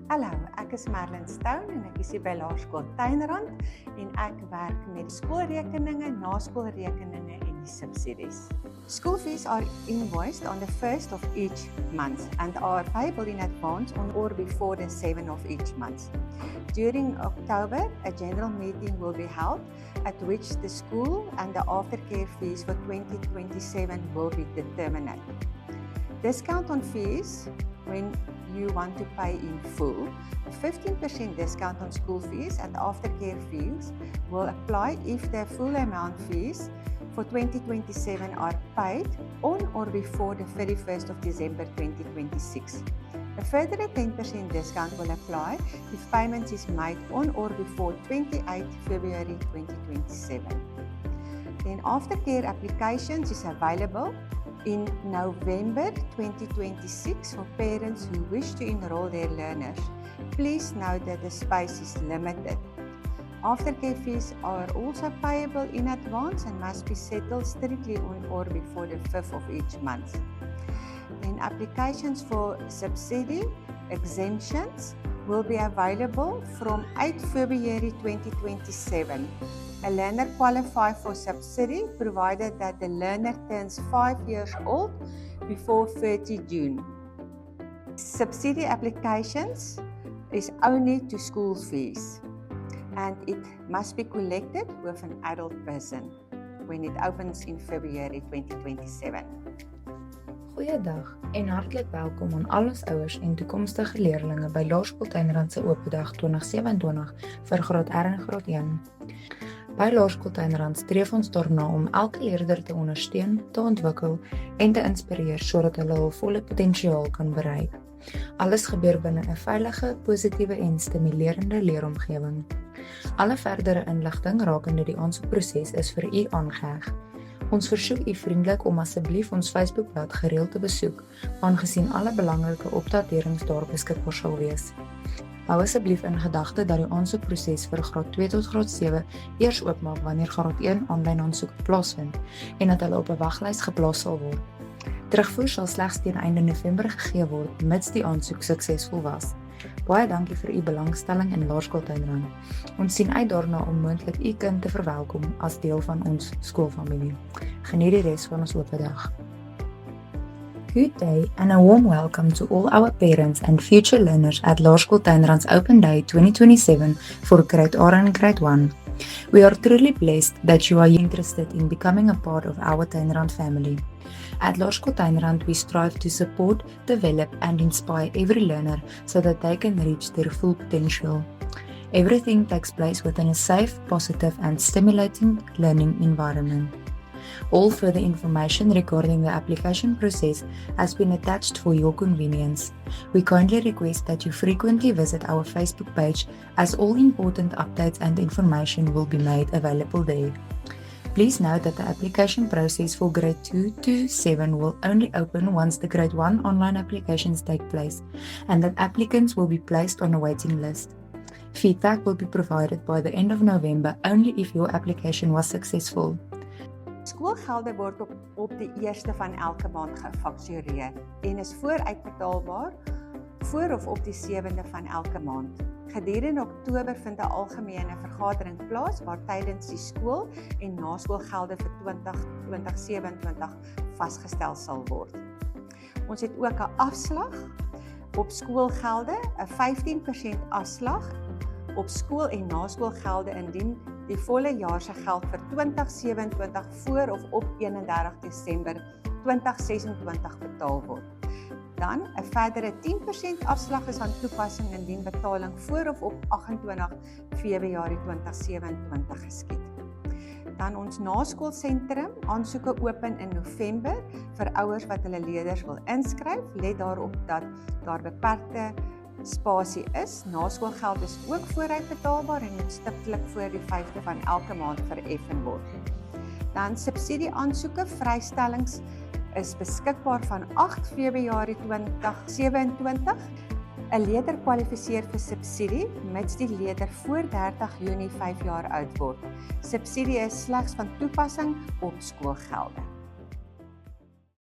Hallo, ek is Merlin Stone en ek is hier by Laerskool Tuinrand en ek werk met skoolrekeninge, naskoolrekeninge en die subsidies. School fees are invoiced on the 1st of each month and are payable in advance on or before the 7th of each month. During October, a general meeting will be held at which the school and the aftercare fees for 2027 will be determined. Discount on fees when you want to pay in full. A 15% discount on school fees and aftercare fees will apply if the full amount fees for 2027 are paid on or before the 31st of December 2026. A further 10% discount will apply if payment is made on or before 28 February 2027. Then aftercare applications is available in November 2026 for parents who wish to enroll their learners. Please note that the space is limited. Aftercare fees are also payable in advance and must be settled strictly on or before the 5th of each month. Then applications for subsidy exemptions will be available from 8 February 2027. A learner qualifies for subsidy provided that the learner turns 5 years old before 30 June. Subsidy applications is only to school fees and it must be collected with an adult person when it opens in February 2027. Goeiedag en hartlik welkom aan al ons ouers en toekomstige leerlinge by Laerskool Tuinrand se oop dag 2027 vir graad R en graad 1. By Laerskool Tuinrand streef ons daarna om elke leerder te ondersteun, te ontwikkel en te inspireer sodat hulle hul volle potensiaal kan bereik. Alles gebeur binne 'n veilige, positiewe en stimulerende leeromgewing. Alle verdere inligting rakende die aansoekproses is vir u aangeheg. Ons versoek u vriendelik om asseblief ons Facebookblad gereeld te besoek, aangesien alle belangrike opdaterings daar beskikbaar sal wees. Hou asseblief in gedagte dat die aansoekproses vir graad 2 tot graad 7 eers oopmaak wanneer graad 1 aanlyn aansoek plaasvind en dat hulle op 'n waglys geplaas sal word. Terugvoer sal slegs teen einde November gegee word mits die aansoek suksesvol was. Baie dankie vir u belangstelling in Laerskool Tuinrand. Ons sien uit daarna om moontlik u kind te verwelkom as deel van ons skoolfamilie. Geniet die res van ons oop dag. Good day and a warm welcome to all our parents and future learners at Laerskool Tuinrand's Open Day 2027 for Grade R and Grade 1. We are truly blessed that you are interested in becoming a part of our Tuinrand family. At Laerskool Tuinrand, we strive to support, develop and inspire every learner so that they can reach their full potential. Everything takes place within a safe, positive and stimulating learning environment. All further information regarding the application process has been attached for your convenience. We kindly request that you frequently visit our Facebook page as all important updates and information will be made available there. Please note that the application process for Grade 2 to 7 will only open once the Grade 1 online applications take place and that applicants will be placed on a waiting list. Feedback will be provided by the end of November only if your application was successful. Skoolgelde word op die 1ste van elke maand gefaktureer en is vooruitbetaalbaar voor of op die 7de van elke maand. Gedurende Oktober vind 'n algemene vergadering plaas waar tydens die skool- en naskoolgelde vir 2027 vasgestel sal word. Ons het ook 'n afslag op skoolgelde, 'n 15% afslag op skool- en naskoolgelde indien die volle jaar se geld vir 2027 voor of op 31 Desember 2026 betaal word. Dan 'n verdere 10% afslag is van toepassing indien betaling voor of op 28 Februarie 2027 geskied. Dan ons naskoolsentrum, aansoeke open in November vir ouers wat hulle leerders wil inskryf. Let daarop dat daar beperkte spasie is. Naskoolgeld is ook vooruitbetaalbaar en moet stiptelik voor die 5de van elke maand vereffen word. Dan subsidie aansoeke, vrystellings is beskikbaar van 8 Februarie 2027. 'n Leerder kwalifiseer vir subsidie mits die leerder voor 30 Junie 5 jaar oud word. Subsidie is slegs van toepassing op skoolgelde.